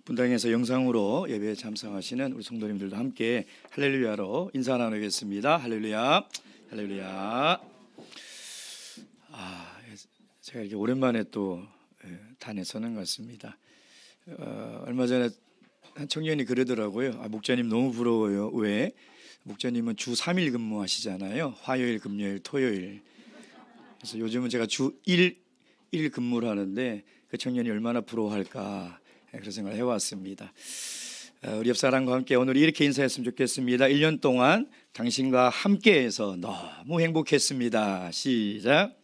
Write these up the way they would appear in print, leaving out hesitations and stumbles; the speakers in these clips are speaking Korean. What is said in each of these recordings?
분당에서 영상으로 예배에 참석하시는 우리 성도님들도 함께 할렐루야로 인사 나누겠습니다. 할렐루야, 할렐루야. 제가 이렇게 오랜만에 또 단에 서는 것 같습니다. 얼마 전에 한 청년이 그러더라고요. 목사님 너무 부러워요. 왜? 목사님은 주 3일 근무하시잖아요. 화요일, 금요일, 토요일. 그래서 요즘은 제가 주 1일 근무를 하는데 그 청년이 얼마나 부러워할까 그런 생각을 해왔습니다. 우리 옆 사람과 함께 오늘 이렇게 인사했으면 좋겠습니다. 1년 동안 당신과 함께해서 너무 행복했습니다. 시작.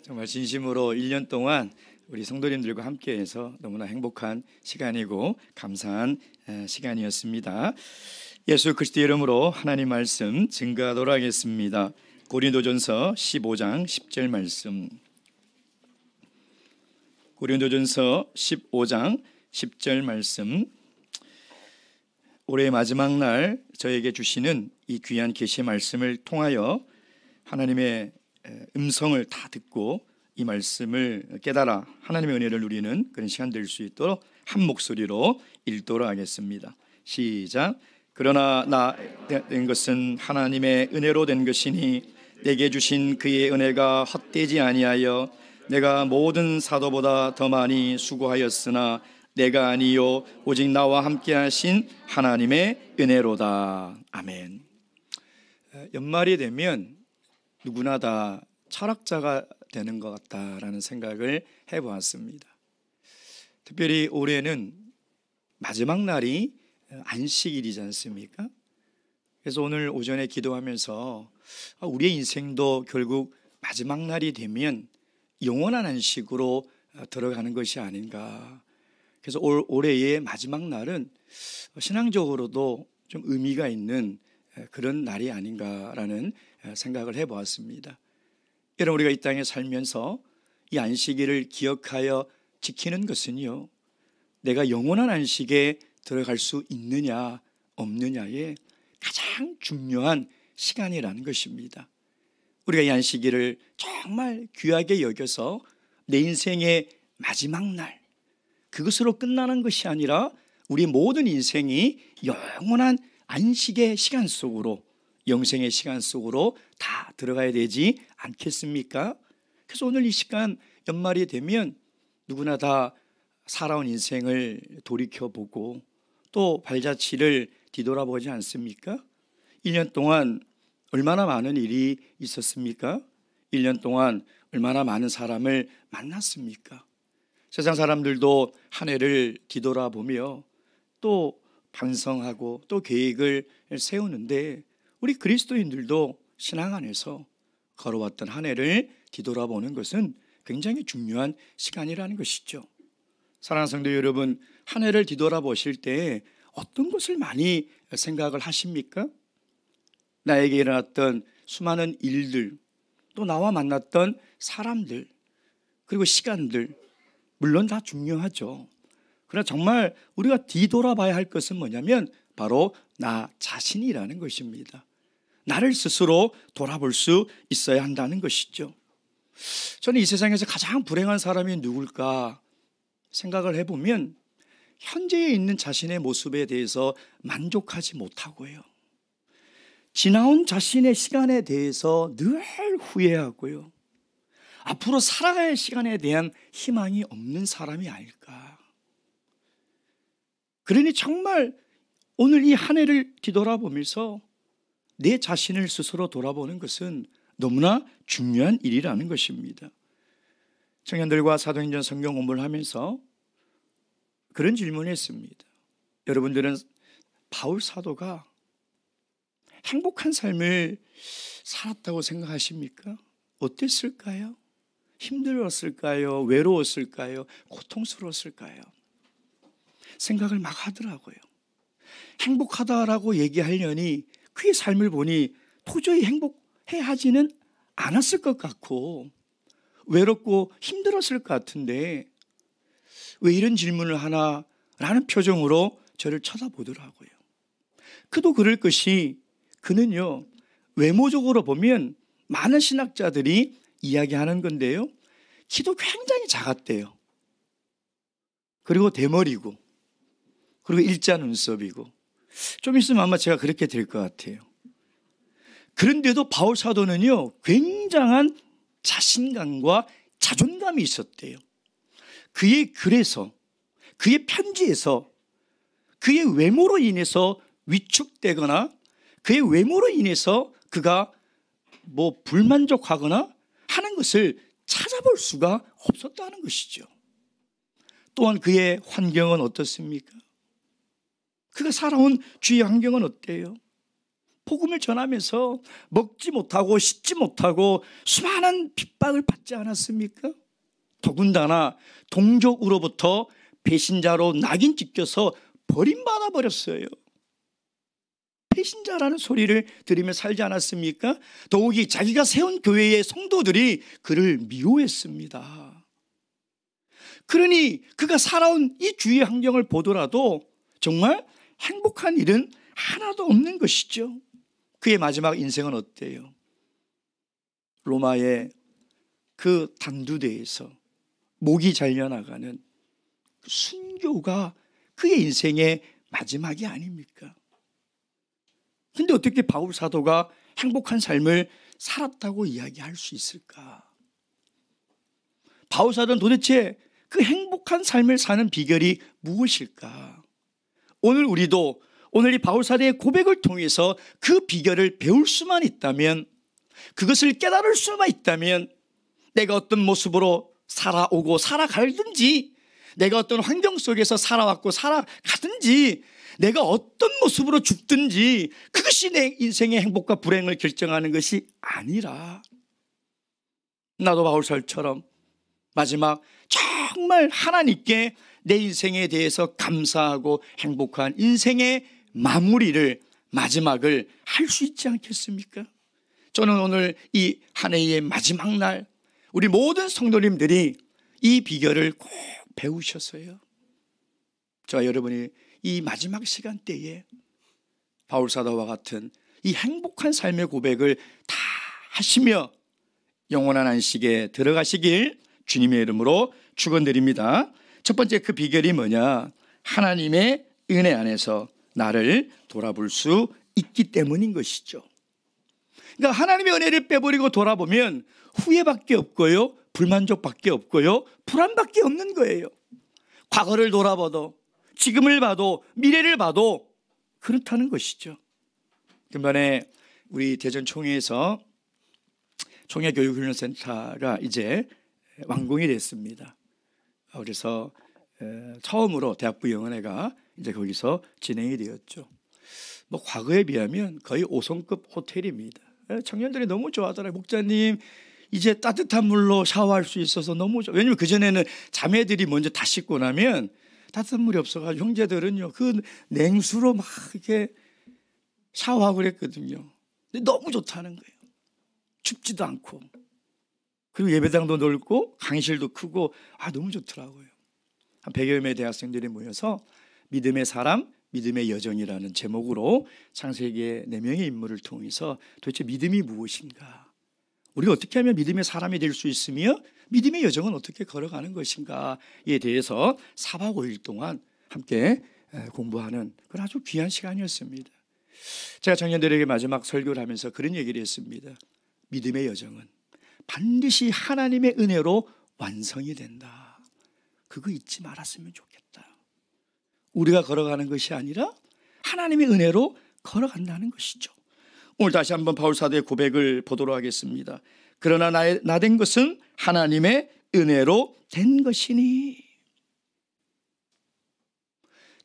정말 진심으로 1년 동안 우리 성도님들과 함께해서 너무나 행복한 시간이고 감사한 시간이었습니다. 예수 그리스도의 이름으로 하나님 말씀 증거하도록 하겠습니다. 고린도전서 15장 10절 말씀. 고린도전서 15장 10절 말씀. 올해의 마지막 날 저에게 주시는 이 귀한 계시 말씀을 통하여 하나님의 음성을 다 듣고 이 말씀을 깨달아 하나님의 은혜를 누리는 그런 시간 될 수 있도록 한 목소리로 읽도록 하겠습니다. 시작. 그러나 나 된 것은 하나님의 은혜로 된 것이니 내게 주신 그의 은혜가 헛되지 아니하여 내가 모든 사도보다 더 많이 수고하였으나 내가 아니요 오직 나와 함께 하신 하나님의 은혜로다. 아멘. 연말이 되면 누구나 다 철학자가 되는 것 같다라는 생각을 해보았습니다. 특별히 올해는 마지막 날이 안식일이지 않습니까? 그래서 오늘 오전에 기도하면서 우리의 인생도 결국 마지막 날이 되면 영원한 안식으로 들어가는 것이 아닌가. 그래서 올해의 마지막 날은 신앙적으로도 좀 의미가 있는 그런 날이 아닌가라는 생각을 해보았습니다. 여러분, 우리가 이 땅에 살면서 이 안식일을 기억하여 지키는 것은요, 내가 영원한 안식에 들어갈 수 있느냐 없느냐의 가장 중요한 시간이라는 것입니다. 우리가 이 안식일을 정말 귀하게 여겨서 내 인생의 마지막 날, 그것으로 끝나는 것이 아니라 우리 모든 인생이 영원한 안식의 시간 속으로, 영생의 시간 속으로 다 들어가야 되지 않겠습니까? 그래서 오늘 이 시간 연말이 되면 누구나 다 살아온 인생을 돌이켜보고 또 발자취를 뒤돌아보지 않습니까? 1년 동안 얼마나 많은 일이 있었습니까? 1년 동안 얼마나 많은 사람을 만났습니까? 세상 사람들도 한 해를 뒤돌아보며 또 반성하고 또 계획을 세우는데 우리 그리스도인들도 신앙 안에서 걸어왔던 한 해를 뒤돌아보는 것은 굉장히 중요한 시간이라는 것이죠. 사랑하는 성도 여러분, 한 해를 뒤돌아보실 때 어떤 것을 많이 생각을 하십니까? 나에게 일어났던 수많은 일들, 또 나와 만났던 사람들, 그리고 시간들, 물론 다 중요하죠. 그러나 정말 우리가 뒤돌아봐야 할 것은 뭐냐면 바로 나 자신이라는 것입니다. 나를 스스로 돌아볼 수 있어야 한다는 것이죠. 저는 이 세상에서 가장 불행한 사람이 누굴까 생각을 해보면 현재에 있는 자신의 모습에 대해서 만족하지 못하고요, 지나온 자신의 시간에 대해서 늘 후회하고요, 앞으로 살아갈 시간에 대한 희망이 없는 사람이 아닐까. 그러니 정말 오늘 이 한 해를 뒤돌아보면서 내 자신을 스스로 돌아보는 것은 너무나 중요한 일이라는 것입니다. 청년들과 사도행전 성경 공부를 하면서 그런 질문을 했습니다. 여러분들은 바울 사도가 행복한 삶을 살았다고 생각하십니까? 어땠을까요? 힘들었을까요? 외로웠을까요? 고통스러웠을까요? 생각을 막 하더라고요. 행복하다라고 얘기하려니 그의 삶을 보니 도저히 행복해 하지는 않았을 것 같고 외롭고 힘들었을 것 같은데 왜 이런 질문을 하나 라는 표정으로 저를 쳐다보더라고요. 그도 그럴 것이 그는요, 외모적으로 보면 많은 신학자들이 이야기하는 건데요. 키도 굉장히 작았대요. 그리고 대머리고, 그리고 일자 눈썹이고, 좀 있으면 아마 제가 그렇게 될 것 같아요. 그런데도 바울 사도는요, 굉장한 자신감과 자존감이 있었대요. 그의 글에서, 그의 편지에서, 그의 외모로 인해서 위축되거나 그의 외모로 인해서 그가 불만족하거나 하는 것을 찾아볼 수가 없었다는 것이죠. 또한 그의 환경은 어떻습니까? 그가 살아온 주의 환경은 어때요? 복음을 전하면서 먹지 못하고 씻지 못하고 수많은 핍박을 받지 않았습니까? 더군다나 동족으로부터 배신자로 낙인 찍혀서 버림받아 버렸어요. 배신자라는 소리를 들으며 살지 않았습니까? 더욱이 자기가 세운 교회의 성도들이 그를 미워했습니다. 그러니 그가 살아온 이 주위의 환경을 보더라도 정말 행복한 일은 하나도 없는 것이죠. 그의 마지막 인생은 어때요? 로마의 그 단두대에서 목이 잘려나가는 순교가 그의 인생의 마지막이 아닙니까? 근데 어떻게 바울 사도가 행복한 삶을 살았다고 이야기할 수 있을까? 바울 사도는 도대체 그 행복한 삶을 사는 비결이 무엇일까? 오늘 우리도 오늘 이 바울 사도의 고백을 통해서 그 비결을 배울 수만 있다면, 그것을 깨달을 수만 있다면, 내가 어떤 모습으로 살아오고 살아가든지, 내가 어떤 환경 속에서 살아왔고 살아가든지, 내가 어떤 모습으로 죽든지 그것이 내 인생의 행복과 불행을 결정하는 것이 아니라, 나도 바울사도처럼 마지막 정말 하나님께 내 인생에 대해서 감사하고 행복한 인생의 마무리를, 마지막을 할 수 있지 않겠습니까? 저는 오늘 이 한 해의 마지막 날 우리 모든 성도님들이 이 비결을 꼭 배우셔서요, 저와 여러분이 이 마지막 시간대에 바울사도와 같은 이 행복한 삶의 고백을 다 하시며 영원한 안식에 들어가시길 주님의 이름으로 축원드립니다. 첫 번째 그 비결이 뭐냐? 하나님의 은혜 안에서 나를 돌아볼 수 있기 때문인 것이죠. 그러니까 하나님의 은혜를 빼버리고 돌아보면 후회밖에 없고요, 불만족밖에 없고요, 불안밖에 없는 거예요. 과거를 돌아봐도, 지금을 봐도, 미래를 봐도 그렇다는 것이죠. 금번에 우리 대전 총회에서 총회교육훈련센터가 이제 완공이 됐습니다. 그래서 처음으로 대학부 영어회가 이제 거기서 진행이 되었죠. 과거에 비하면 거의 5성급 호텔입니다. 청년들이 너무 좋아하더라고요. 목사님, 이제 따뜻한 물로 샤워할 수 있어서 너무 좋아. 왜냐면 그전에는 자매들이 먼저 다 씻고 나면 따뜻한 물이 없어가지고 형제들은요, 그 냉수로 막 이렇게 샤워하고 그랬거든요. 근데 너무 좋다는 거예요. 춥지도 않고, 그리고 예배당도 넓고 강의실도 크고, 너무 좋더라고요. 한 100여 명의 대학생들이 모여서 믿음의 사람, 믿음의 여정이라는 제목으로 창세기의 4명의 인물을 통해서 도대체 믿음이 무엇인가, 우리가 어떻게 하면 믿음의 사람이 될 수 있으며 믿음의 여정은 어떻게 걸어가는 것인가에 대해서 4박 5일 동안 함께 공부하는 그런 아주 귀한 시간이었습니다. 제가 청년들에게 마지막 설교를 하면서 그런 얘기를 했습니다. 믿음의 여정은 반드시 하나님의 은혜로 완성이 된다. 그거 잊지 말았으면 좋겠다. 우리가 걸어가는 것이 아니라 하나님의 은혜로 걸어간다는 것이죠. 오늘 다시 한번 바울사도의 고백을 보도록 하겠습니다. 그러나 나 된 것은 하나님의 은혜로 된 것이니.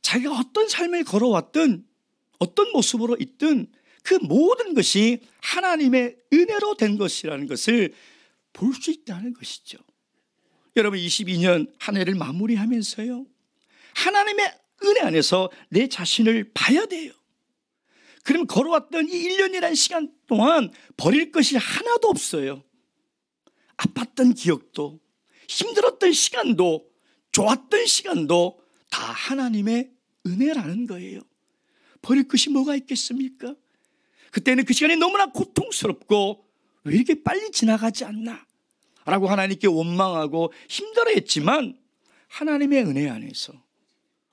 자기가 어떤 삶을 걸어왔든 어떤 모습으로 있든 그 모든 것이 하나님의 은혜로 된 것이라는 것을 볼 수 있다는 것이죠. 여러분, 22년 한 해를 마무리하면서요, 하나님의 은혜 안에서 내 자신을 봐야 돼요. 그럼 걸어왔던 이 1년이라는 시간 동안 버릴 것이 하나도 없어요. 아팠던 기억도, 힘들었던 시간도, 좋았던 시간도 다 하나님의 은혜라는 거예요. 버릴 것이 뭐가 있겠습니까? 그때는 그 시간이 너무나 고통스럽고 왜 이렇게 빨리 지나가지 않나? 라고 하나님께 원망하고 힘들어했지만 하나님의 은혜 안에서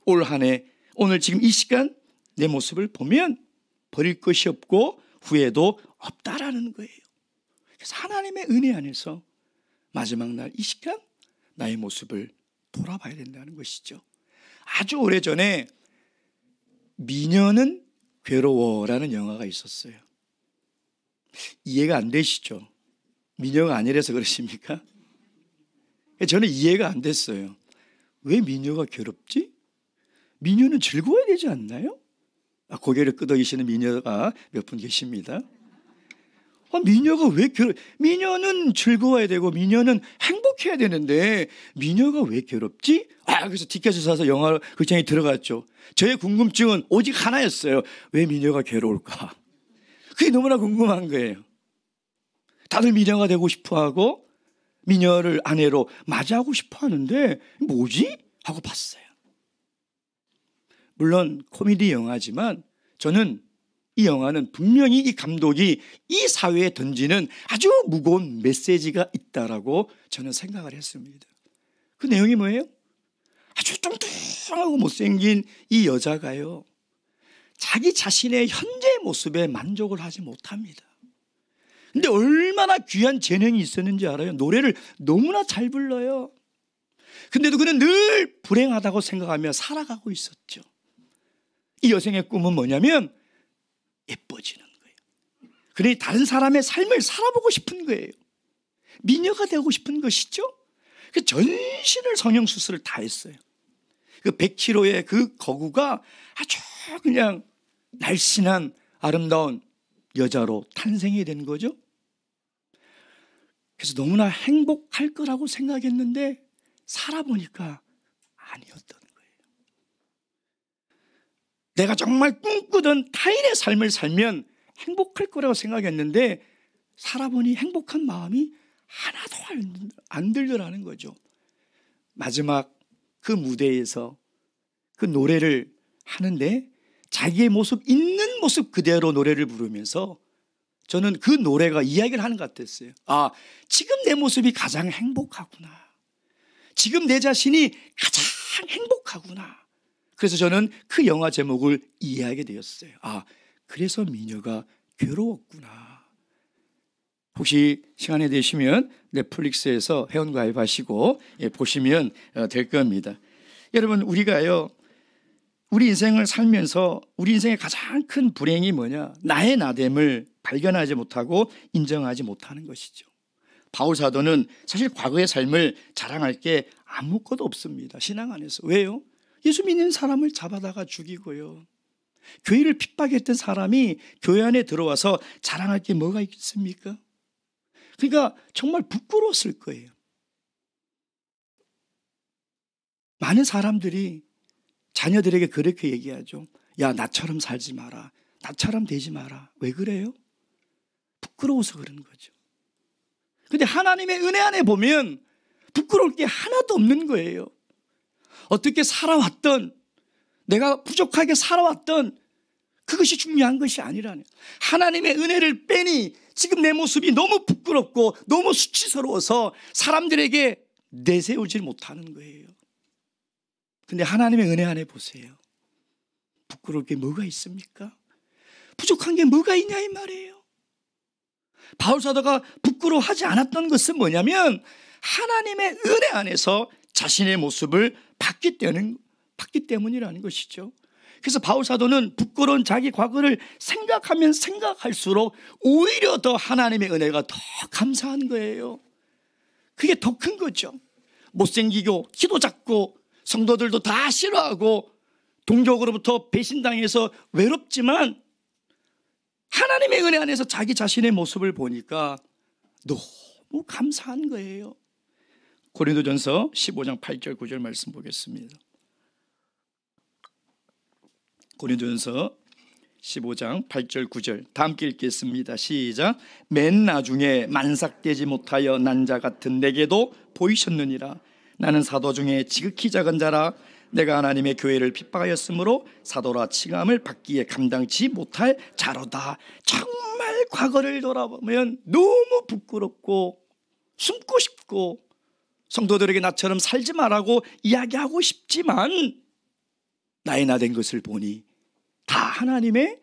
올 한 해, 오늘 지금 이 시간 내 모습을 보면 버릴 것이 없고 후회도 없다라는 거예요. 그래서 하나님의 은혜 안에서 마지막 날 이 시간 나의 모습을 돌아봐야 된다는 것이죠. 아주 오래전에 미녀는 괴로워라는 영화가 있었어요. 이해가 안 되시죠? 미녀가 아니라서 그러십니까? 저는 이해가 안 됐어요. 왜 미녀가 괴롭지? 미녀는 즐거워야 되지 않나요? 고개를 끄덕이시는 미녀가 몇 분 계십니다. 미녀가 왜 미녀는 즐거워야 되고 미녀는 행복해야 되는데 미녀가 왜 괴롭지? 그래서 티켓을 사서 영화 극장에 들어갔죠. 저의 궁금증은 오직 하나였어요. 왜 미녀가 괴로울까? 그게 너무나 궁금한 거예요. 다들 미녀가 되고 싶어하고 미녀를 아내로 맞이하고 싶어하는데 뭐지? 하고 봤어요. 물론 코미디 영화지만 저는 이 영화는 분명히 이 감독이 이 사회에 던지는 아주 무거운 메시지가 있다라고 저는 생각을 했습니다. 그 내용이 뭐예요? 아주 뚱뚱하고 못생긴 이 여자가요, 자기 자신의 현재 모습에 만족을 하지 못합니다. 근데 얼마나 귀한 재능이 있었는지 알아요? 노래를 너무나 잘 불러요. 근데도 그는 늘 불행하다고 생각하며 살아가고 있었죠. 이 여성의 꿈은 뭐냐면 예뻐지는 거예요. 그러니 다른 사람의 삶을 살아보고 싶은 거예요. 미녀가 되고 싶은 것이죠. 그 전신을 성형수술을 다 했어요. 그 100kg의 그 거구가 아주 그냥 날씬한 아름다운 여자로 탄생이 된 거죠. 그래서 너무나 행복할 거라고 생각했는데 살아보니까 아니었던 거예요. 내가 정말 꿈꾸던 타인의 삶을 살면 행복할 거라고 생각했는데 살아보니 행복한 마음이 하나도 안 들더라는 거죠. 마지막 그 무대에서 그 노래를 하는데 자기의 모습, 있는 모습 그대로 노래를 부르면서 저는 그 노래가 이야기를 하는 것 같았어요. 지금 내 모습이 가장 행복하구나. 지금 내 자신이 가장 행복하구나. 그래서 저는 그 영화 제목을 이해하게 되었어요. 그래서 미녀가 괴로웠구나. 혹시 시간이 되시면 넷플릭스에서 회원 가입하시고 보시면 될 겁니다. 여러분, 우리가요, 우리 인생을 살면서 우리 인생의 가장 큰 불행이 뭐냐? 나의 나됨을 발견하지 못하고 인정하지 못하는 것이죠. 바울 사도는 사실 과거의 삶을 자랑할 게 아무것도 없습니다. 신앙 안에서. 왜요? 예수 믿는 사람을 잡아다가 죽이고요, 교회를 핍박했던 사람이 교회 안에 들어와서 자랑할 게 뭐가 있습니까? 그러니까 정말 부끄러웠을 거예요. 많은 사람들이 자녀들에게 그렇게 얘기하죠. 야, 나처럼 살지 마라. 나처럼 되지 마라. 왜 그래요? 부끄러워서 그런 거죠. 근데 하나님의 은혜 안에 보면 부끄러울 게 하나도 없는 거예요. 어떻게 살아왔던, 내가 부족하게 살아왔던 그것이 중요한 것이 아니라는, 하나님의 은혜를 빼니 지금 내 모습이 너무 부끄럽고 너무 수치스러워서 사람들에게 내세우지 못하는 거예요. 근데 하나님의 은혜 안에 보세요. 부끄러울 게 뭐가 있습니까? 부족한 게 뭐가 있냐 이 말이에요. 바울 사도가 부끄러워하지 않았던 것은 뭐냐면 하나님의 은혜 안에서 자신의 모습을 봤기 때문이라는 것이죠. 그래서 바울 사도는 부끄러운 자기 과거를 생각하면 생각할수록 오히려 더 하나님의 은혜가 더 감사한 거예요. 그게 더 큰 거죠. 못생기고 키도 작고 성도들도 다 싫어하고 동족으로부터 배신당해서 외롭지만 하나님의 은혜 안에서 자기 자신의 모습을 보니까 너무 감사한 거예요. 고린도전서 15장 8절 9절 말씀 보겠습니다. 고린도전서 15장 8절 9절 다 함께 읽겠습니다. 시작. 맨 나중에 만삭되지 못하여 난 자 같은 내게도 보이셨느니라. 나는 사도 중에 지극히 작은 자라. 내가 하나님의 교회를 핍박하였으므로 사도라 칭함을 받기에 감당치 못할 자로다. 정말 과거를 돌아보면 너무 부끄럽고 숨고 싶고 성도들에게 나처럼 살지 말라고 이야기하고 싶지만 나이 나 된 것을 보니 다 하나님의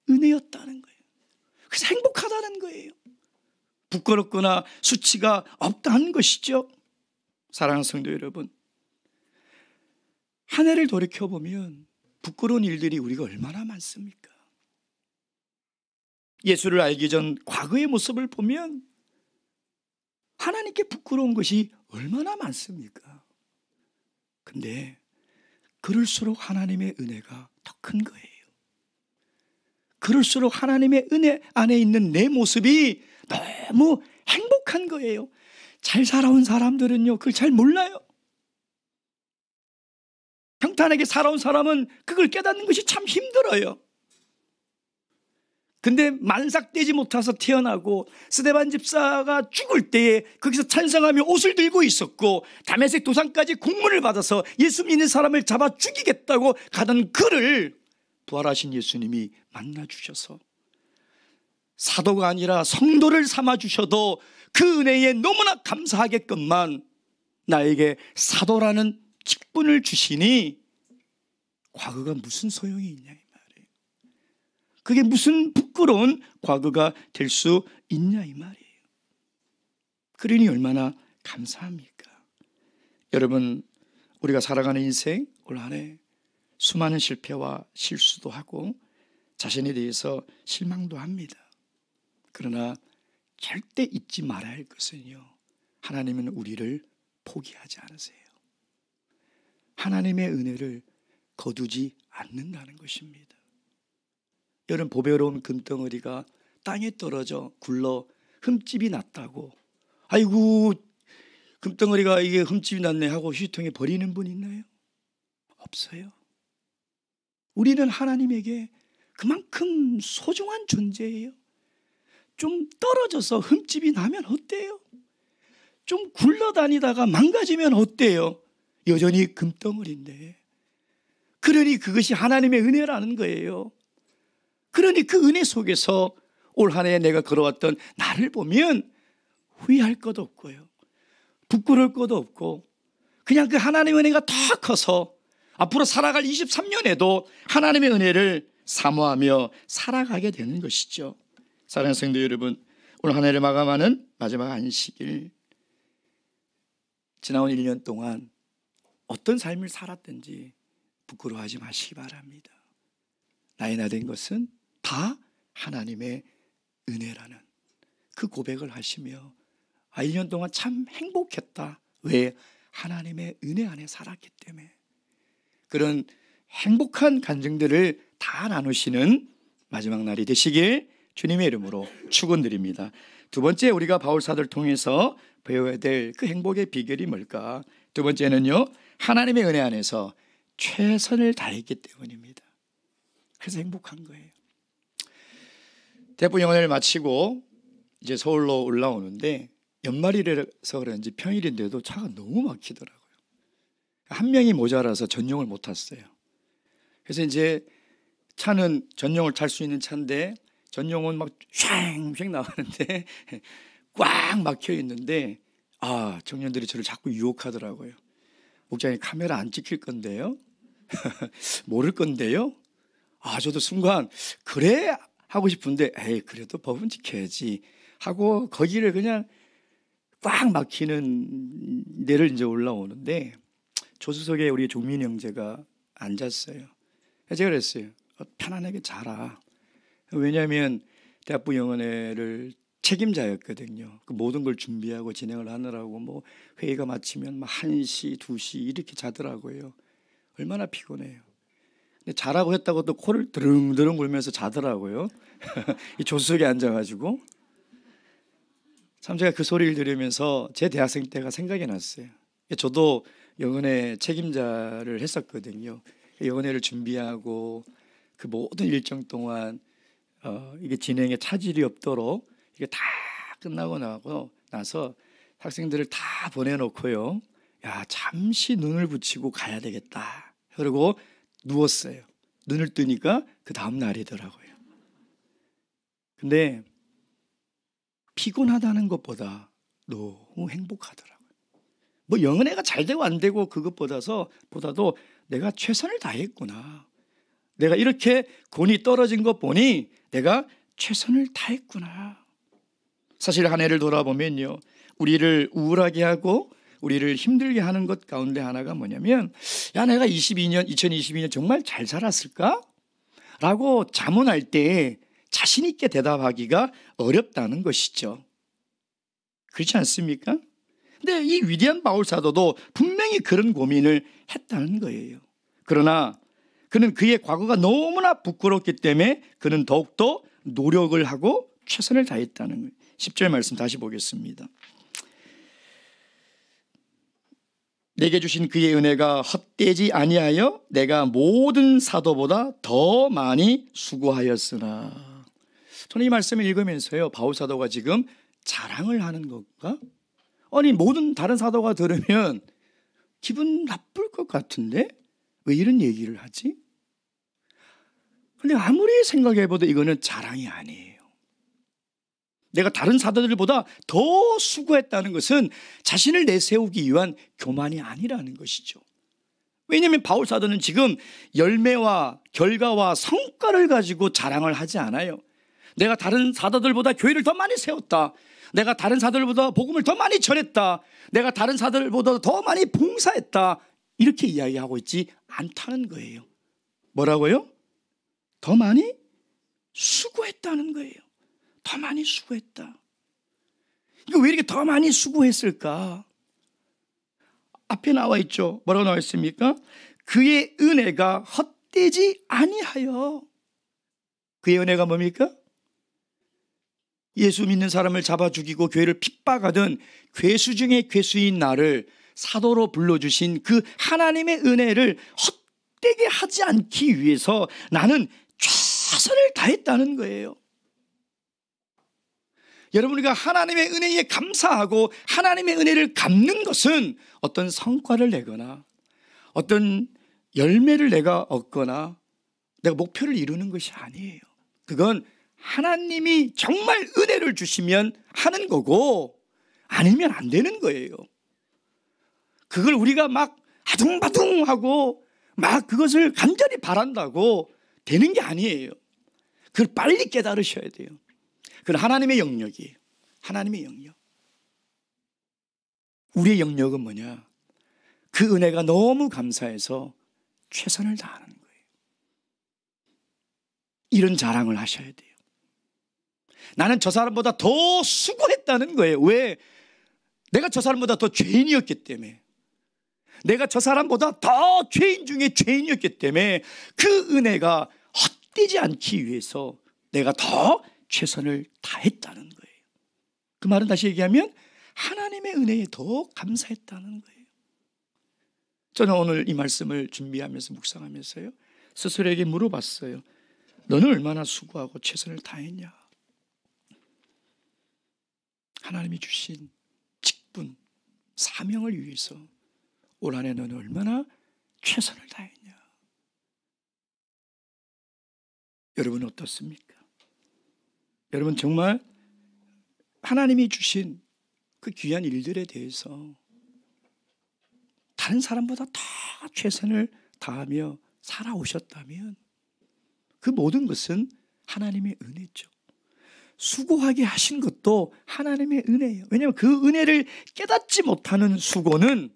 은혜였다는 거예요. 그래서 행복하다는 거예요. 부끄럽거나 수치가 없다는 것이죠. 사랑하는 성도 여러분, 한 해를 돌이켜보면 부끄러운 일들이 우리가 얼마나 많습니까? 예수를 알기 전 과거의 모습을 보면 하나님께 부끄러운 것이 얼마나 많습니까? 근데 그럴수록 하나님의 은혜가 더 큰 거예요. 그럴수록 하나님의 은혜 안에 있는 내 모습이 너무 행복한 거예요. 잘 살아온 사람들은요, 그걸 잘 몰라요. 평탄하게 살아온 사람은 그걸 깨닫는 것이 참 힘들어요. 근데 만삭되지 못해서 태어나고 스데반 집사가 죽을 때에 거기서 찬성하며 옷을 들고 있었고 다메섹 도상까지 공문을 받아서 예수 믿는 사람을 잡아 죽이겠다고 가던 그를 부활하신 예수님이 만나주셔서 사도가 아니라 성도를 삼아주셔도 그 은혜에 너무나 감사하게끔만 나에게 사도라는 직분을 주시니 과거가 무슨 소용이 있냐 이 말이에요. 그게 무슨 부끄러운 과거가 될 수 있냐 이 말이에요. 그러니 얼마나 감사합니까? 여러분, 우리가 살아가는 인생 올 한 해 수많은 실패와 실수도 하고 자신에 대해서 실망도 합니다. 그러나 절대 잊지 말아야 할 것은요, 하나님은 우리를 포기하지 않으세요. 하나님의 은혜를 거두지 않는다는 것입니다. 여러분, 보배로운 금덩어리가 땅에 떨어져 굴러 흠집이 났다고 아이고 금덩어리가 이게 흠집이 났네 하고 휴지통에 버리는 분 있나요? 없어요. 우리는 하나님에게 그만큼 소중한 존재예요. 좀 떨어져서 흠집이 나면 어때요? 좀 굴러다니다가 망가지면 어때요? 여전히 금덩어리인데. 그러니 그것이 하나님의 은혜라는 거예요. 그러니 그 은혜 속에서 올 한 해 내가 걸어왔던 나를 보면 후회할 것도 없고요, 부끄러울 것도 없고, 그냥 그 하나님의 은혜가 더 커서 앞으로 살아갈 23년에도 하나님의 은혜를 사모하며 살아가게 되는 것이죠. 사랑하는 성도 여러분, 오늘 한 해를 마감하는 마지막 안식일, 지나온 1년 동안 어떤 삶을 살았든지 부끄러워하지 마시기 바랍니다. 나이 나 된 것은 다 하나님의 은혜라는 그 고백을 하시며 1년 동안 참 행복했다. 왜? 하나님의 은혜 안에 살았기 때문에. 그런 행복한 간증들을 다 나누시는 마지막 날이 되시길 주님의 이름으로 축원드립니다. 두 번째, 우리가 바울 사도를 통해서 배워야 될 그 행복의 비결이 뭘까? 두 번째는요, 하나님의 은혜 안에서 최선을 다했기 때문입니다. 그래서 행복한 거예요. 대부 영혼을 마치고 이제 서울로 올라오는데 연말이라서 그런지 평일인데도 차가 너무 막히더라고요. 한 명이 모자라서 전용을 못 탔어요. 그래서 이제 차는 전용을 탈 수 있는 차인데 전용은 막 쉥쉥 나가는데 꽉 막혀 있는데 청년들이 저를 자꾸 유혹하더라고요. 목장님 카메라 안 찍힐 건데요? 모를 건데요? 저도 순간 그래 하고 싶은데 그래도 법은 지켜야지 하고 거기를 그냥 꽉 막히는 데를 이제 올라오는데 조수석에 우리 종민 형제가 앉았어요. 제가 그랬어요. 편안하게 자라. 왜냐하면 대학부 영어회를 책임자였거든요. 그 모든 걸 준비하고 진행을 하느라고 뭐 회의가 마치면 막 1시, 2시 이렇게 자더라고요. 얼마나 피곤해요. 근데 자라고 했다고 또 코를 드릉드릉 불면서 자더라고요. 이 조수석에 앉아가지고. 참 제가 그 소리를 들으면서 제 대학생 때가 생각이 났어요. 저도 영어회 책임자를 했었거든요. 영어회를 준비하고 그 모든 일정 동안 이게 진행에 차질이 없도록 이게 다 끝나고 나서 학생들을 다 보내놓고요. 잠시 눈을 붙이고 가야 되겠다. 그리고 누웠어요. 눈을 뜨니까 그 다음 날이더라고요. 근데 피곤하다는 것보다 너무 행복하더라고요. 뭐 영은혜가 잘 되고 안 되고 그것보다도 내가 최선을 다했구나. 내가 이렇게 곤이 떨어진 것 보니 내가 최선을 다했구나. 사실 한 해를 돌아보면요, 우리를 우울하게 하고 우리를 힘들게 하는 것 가운데 하나가 뭐냐면, 야, 내가 2022년 정말 잘 살았을까? 라고 자문할 때 자신 있게 대답하기가 어렵다는 것이죠. 그렇지 않습니까? 근데 이 위대한 바울 사도도 분명히 그런 고민을 했다는 거예요. 그러나 그는 그의 과거가 너무나 부끄럽기 때문에 그는 더욱더 노력을 하고 최선을 다했다는 거예요. 10절 말씀 다시 보겠습니다. 내게 주신 그의 은혜가 헛되지 아니하여 내가 모든 사도보다 더 많이 수고하였으나. 저는 이 말씀을 읽으면서요, 바울 사도가 지금 자랑을 하는 건가? 아니, 모든 다른 사도가 들으면 기분 나쁠 것 같은데 왜 이런 얘기를 하지? 근데 아무리 생각해봐도 이거는 자랑이 아니에요. 내가 다른 사도들보다 더 수고했다는 것은 자신을 내세우기 위한 교만이 아니라는 것이죠. 왜냐하면 바울 사도는 지금 열매와 결과와 성과를 가지고 자랑을 하지 않아요. 내가 다른 사도들보다 교회를 더 많이 세웠다. 내가 다른 사도들보다 복음을 더 많이 전했다. 내가 다른 사도들보다 더 많이 봉사했다. 이렇게 이야기하고 있지 않다는 거예요. 뭐라고요? 더 많이 수고했다는 거예요. 더 많이 수고했다. 이거 왜 이렇게 더 많이 수고했을까? 앞에 나와 있죠. 뭐라고 나와 있습니까? 그의 은혜가 헛되지 아니하여. 그의 은혜가 뭡니까? 예수 믿는 사람을 잡아 죽이고 교회를 핍박하던 괴수 중에 괴수인 나를 사도로 불러주신 그 하나님의 은혜를 헛되게 하지 않기 위해서 나는 최선을 다했다는 거예요. 여러분, 우리가 하나님의 은혜에 감사하고 하나님의 은혜를 갚는 것은 어떤 성과를 내거나 어떤 열매를 내가 얻거나 내가 목표를 이루는 것이 아니에요. 그건 하나님이 정말 은혜를 주시면 하는 거고 아니면 안 되는 거예요. 그걸 우리가 막 아둥바둥하고 막 그것을 간절히 바란다고 되는 게 아니에요. 그걸 빨리 깨달으셔야 돼요. 그건 하나님의 영역이에요. 하나님의 영역. 우리의 영역은 뭐냐? 그 은혜가 너무 감사해서 최선을 다하는 거예요. 이런 자랑을 하셔야 돼요. 나는 저 사람보다 더 수고했다는 거예요. 왜? 내가 저 사람보다 더 죄인이었기 때문에. 내가 저 사람보다 더 죄인 중에 죄인이었기 때문에 그 은혜가 헛되지 않기 위해서 내가 더 최선을 다했다는 거예요. 그 말은 다시 얘기하면 하나님의 은혜에 더 감사했다는 거예요. 저는 오늘 이 말씀을 준비하면서 묵상하면서요, 스스로에게 물어봤어요. 너는 얼마나 수고하고 최선을 다했냐? 하나님이 주신 직분, 사명을 위해서 올 한 해 너는 얼마나 최선을 다했냐? 여러분은 어떻습니까? 여러분 정말 하나님이 주신 그 귀한 일들에 대해서 다른 사람보다 다 최선을 다하며 살아오셨다면 그 모든 것은 하나님의 은혜죠. 수고하게 하신 것도 하나님의 은혜예요. 왜냐하면 그 은혜를 깨닫지 못하는 수고는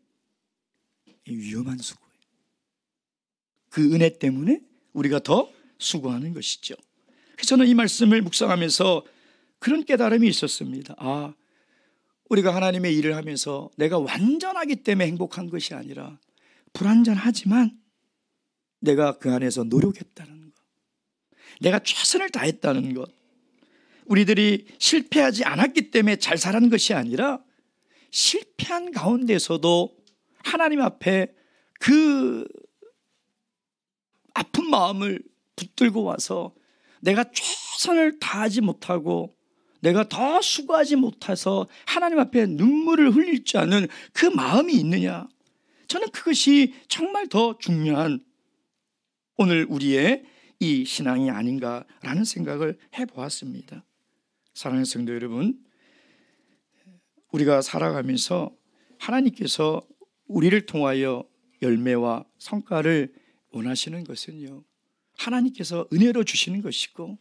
위험한 수고예요. 그 은혜 때문에 우리가 더 수고하는 것이죠. 그래서 저는 이 말씀을 묵상하면서 그런 깨달음이 있었습니다. 아, 우리가 하나님의 일을 하면서 내가 완전하기 때문에 행복한 것이 아니라 불완전하지만 내가 그 안에서 노력했다는 것, 내가 최선을 다했다는 것, 우리들이 실패하지 않았기 때문에 잘 살아는 것이 아니라 실패한 가운데서도 하나님 앞에 그 아픈 마음을 붙들고 와서 내가 최선을 다하지 못하고 내가 더 수고하지 못해서 하나님 앞에 눈물을 흘릴 줄 아는 그 마음이 있느냐? 저는 그것이 정말 더 중요한 오늘 우리의 이 신앙이 아닌가라는 생각을 해보았습니다. 사랑하는 성도 여러분, 우리가 살아가면서 하나님께서 우리를 통하여 열매와 성과를 원하시는 것은요, 하나님께서 은혜로 주시는 것이고,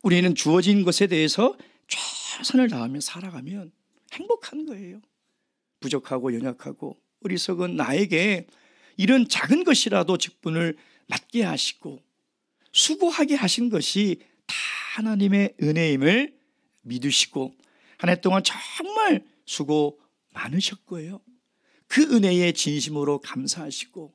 우리는 주어진 것에 대해서 최선을 다하며 살아가면 행복한 거예요. 부족하고 연약하고 어리석은 나에게 이런 작은 것이라도 직분을 맡게 하시고 수고하게 하신 것이 다 하나님의 은혜임을 믿으시고, 한 해 동안 정말 수고 많으셨고요, 그 은혜에 진심으로 감사하시고,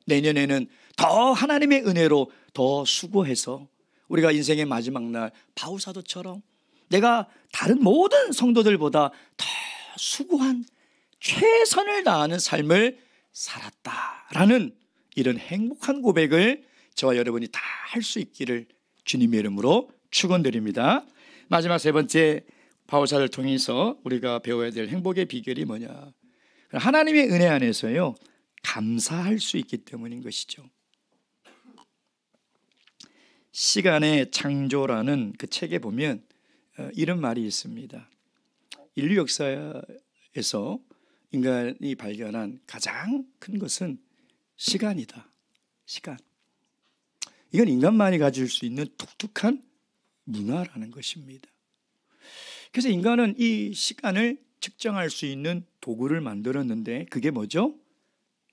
내년에는 더 하나님의 은혜로 더 수고해서 우리가 인생의 마지막 날 바울사도처럼 내가 다른 모든 성도들보다 더 수고한 최선을 다하는 삶을 살았다라는 이런 행복한 고백을 저와 여러분이 다 할 수 있기를 주님의 이름으로 축원드립니다. 마지막 세 번째, 바울사를 통해서 우리가 배워야 될 행복의 비결이 뭐냐? 하나님의 은혜 안에서요, 감사할 수 있기 때문인 것이죠. 시간의 창조라는 그 책에 보면 이런 말이 있습니다. 인류 역사에서 인간이 발견한 가장 큰 것은 시간이다. 시간. 이건 인간만이 가질 수 있는 독특한 문화라는 것입니다. 그래서 인간은 이 시간을 측정할 수 있는 도구를 만들었는데, 그게 뭐죠?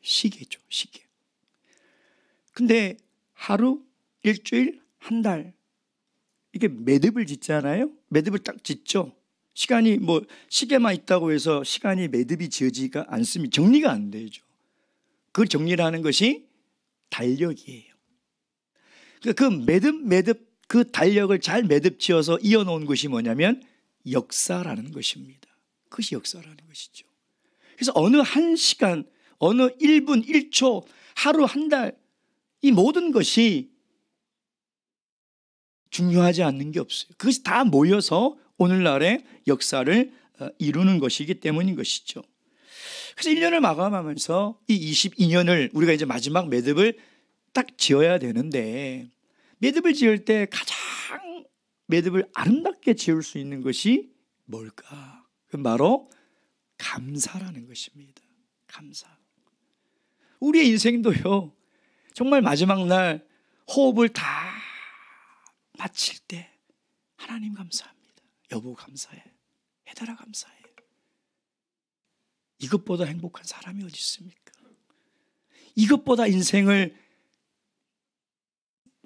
시계죠, 시계. 근데 하루, 일주일, 한 달, 이게 매듭을 짓잖아요. 매듭을 딱 짓죠. 시간이 시계만 있다고 해서 시간이 매듭이 지어지지가 않습니다. 정리가 안 되죠. 그걸 정리하는 것이 달력이에요. 그 매듭 그 달력을 잘 매듭 지어서 이어놓은 것이 뭐냐면 역사라는 것입니다. 그것이 역사라는 것이죠. 그래서 어느 한 시간, 어느 1분, 1초, 하루, 한 달, 이 모든 것이 중요하지 않는 게 없어요. 그것이 다 모여서 오늘날의 역사를 이루는 것이기 때문인 것이죠. 그래서 1년을 마감하면서 이 22년을 우리가 이제 마지막 매듭을 딱 지어야 되는데, 매듭을 지을 때 가장 매듭을 아름답게 지을 수 있는 것이 뭘까? 그건 바로 감사라는 것입니다. 감사. 우리의 인생도요, 정말 마지막 날 호흡을 다 마칠 때 하나님 감사합니다. 여보 감사해. 얘들아 감사해. 이것보다 행복한 사람이 어디 있습니까? 이것보다 인생을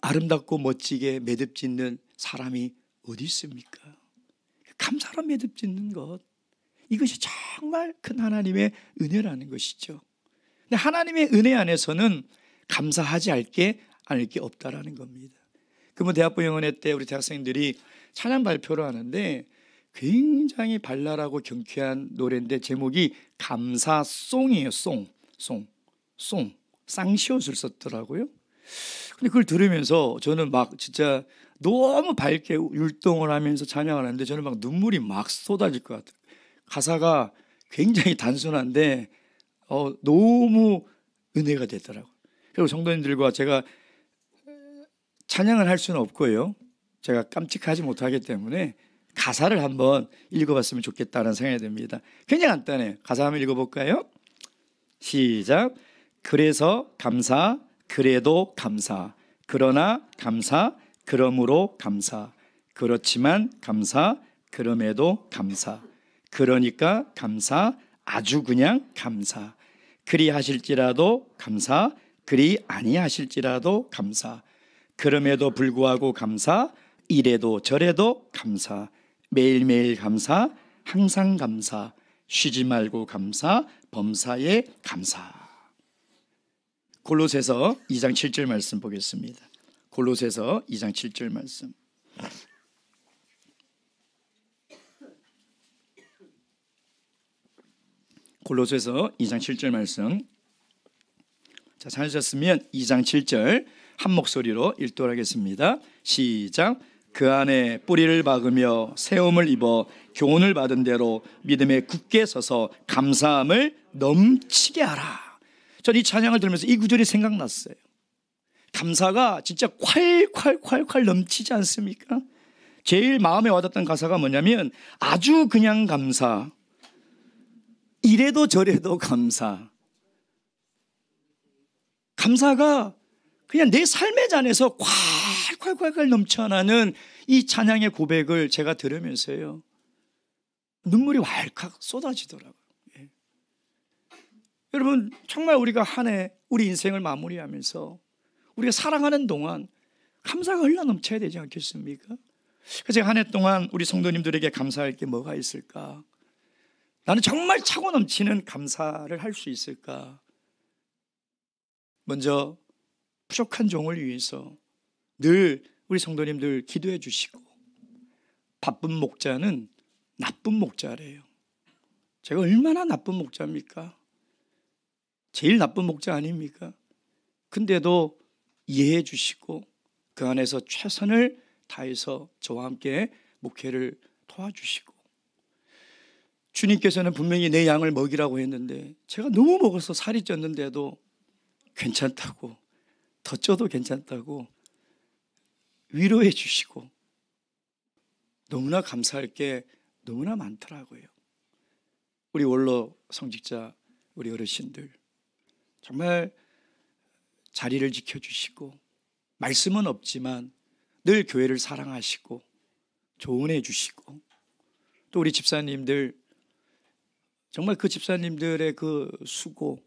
아름답고 멋지게 매듭 짓는 사람이 어디 있습니까? 감사로 매듭 짓는 것, 이것이 정말 큰 하나님의 은혜라는 것이죠. 근데 하나님의 은혜 안에서는 감사하지 않을 게 없다라는 겁니다. 그러면 대학부 영원회 때 우리 대학생들이 찬양 발표를 하는데 굉장히 발랄하고 경쾌한 노래인데 제목이 감사송이에요. 송. 쌍시옷을 썼더라고요. 근데 그걸 들으면서 저는 막 진짜 너무 밝게 율동을 하면서 찬양을 하는데 저는 막 눈물이 막 쏟아질 것 같아요. 가사가 굉장히 단순한데 너무 은혜가 되더라고요. 그리고 성도님들과 제가 찬양을 할 수는 없고요, 제가 깜찍하지 못하기 때문에 가사를 한번 읽어봤으면 좋겠다는 생각이 듭니다. 굉장히 간단해요. 가사 한번 읽어볼까요? 시작. 그래서 감사, 그래도 감사, 그러나 감사, 그러므로 감사, 그렇지만 감사, 그럼에도 감사, 그러니까 감사, 아주 그냥 감사, 그리 하실지라도 감사, 그리 아니하실지라도 감사, 그럼에도 불구하고 감사, 이래도 저래도 감사, 매일매일 감사, 항상 감사, 쉬지 말고 감사, 범사에 감사. 골로새서 2장 7절 말씀 보겠습니다. 골로새서 2장 7절 말씀. 골로새서 2장 7절 말씀. 자, 찾으셨으면 2장 7절 한 목소리로 읽도록 하겠습니다. 시작. 그 안에 뿌리를 박으며 세움을 입어 교훈을 받은 대로 믿음에 굳게 서서 감사함을 넘치게 하라. 전 이 찬양을 들으면서 이 구절이 생각났어요. 감사가 진짜 콸콸콸콸 넘치지 않습니까? 제일 마음에 와닿던 가사가 뭐냐면 아주 그냥 감사, 이래도 저래도 감사. 감사가 그냥 내 삶의 잔에서 콸콸콸콸 넘쳐나는 이 찬양의 고백을 제가 들으면서요, 눈물이 왈칵 쏟아지더라고요. 예. 여러분, 정말 우리가 한 해 우리 인생을 마무리하면서 우리가 살아가는 동안 감사가 흘러넘쳐야 되지 않겠습니까? 그래서 제가 한 해 동안 우리 성도님들에게 감사할 게 뭐가 있을까? 나는 정말 차고 넘치는 감사를 할 수 있을까? 먼저 부족한 종을 위해서 늘 우리 성도님들 기도해 주시고, 바쁜 목자는 나쁜 목자래요. 제가 얼마나 나쁜 목자입니까? 제일 나쁜 목자 아닙니까? 근데도 이해해 주시고 그 안에서 최선을 다해서 저와 함께 목회를 도와주시고, 주님께서는 분명히 내 양을 먹이라고 했는데 제가 너무 먹어서 살이 쪘는데도 괜찮다고, 더 쪄도 괜찮다고 위로해 주시고, 너무나 감사할 게 너무나 많더라고요. 우리 원로 성직자, 우리 어르신들 정말 자리를 지켜주시고, 말씀은 없지만 늘 교회를 사랑하시고 조언해 주시고, 또 우리 집사님들 정말 그 집사님들의 그 수고,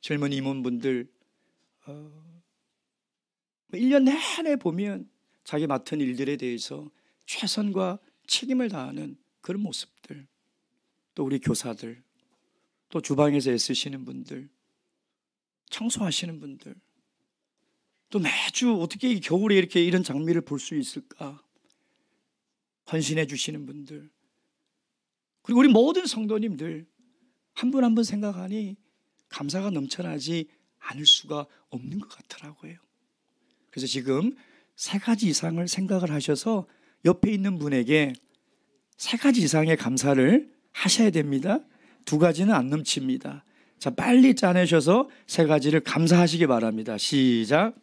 젊은 임원분들 1년 내내 보면 자기 맡은 일들에 대해서 최선과 책임을 다하는 그런 모습들, 또 우리 교사들, 또 주방에서 애쓰시는 분들, 청소하시는 분들, 또 매주 어떻게 이 겨울에 이렇게 이런 장미를 볼 수 있을까 헌신해 주시는 분들, 그리고 우리 모든 성도님들 한 분 한 분 생각하니 감사가 넘쳐나지 않을 수가 없는 것 같더라고요. 그래서 지금 3가지 이상을 생각을 하셔서 옆에 있는 분에게 3가지 이상의 감사를 하셔야 됩니다. 2가지는 안 넘칩니다. 자, 빨리 짜내셔서 3가지를 감사하시기 바랍니다. 시작.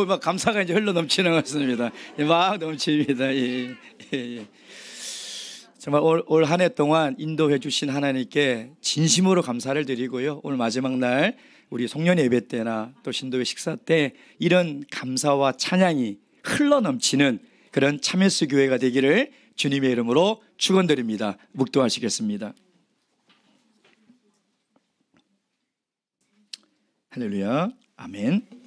막 감사가 이제 흘러 넘치는 것 같습니다. 막 넘칩니다. 예, 예, 예. 정말 올 한 해 동안 인도해 주신 하나님께 진심으로 감사를 드리고요, 오늘 마지막 날 우리 송년 예배 때나 또 신도회 식사 때 이런 감사와 찬양이 흘러 넘치는 그런 참여스 교회가 되기를 주님의 이름으로 축원드립니다. 묵도하시겠습니다. 할렐루야. 아멘.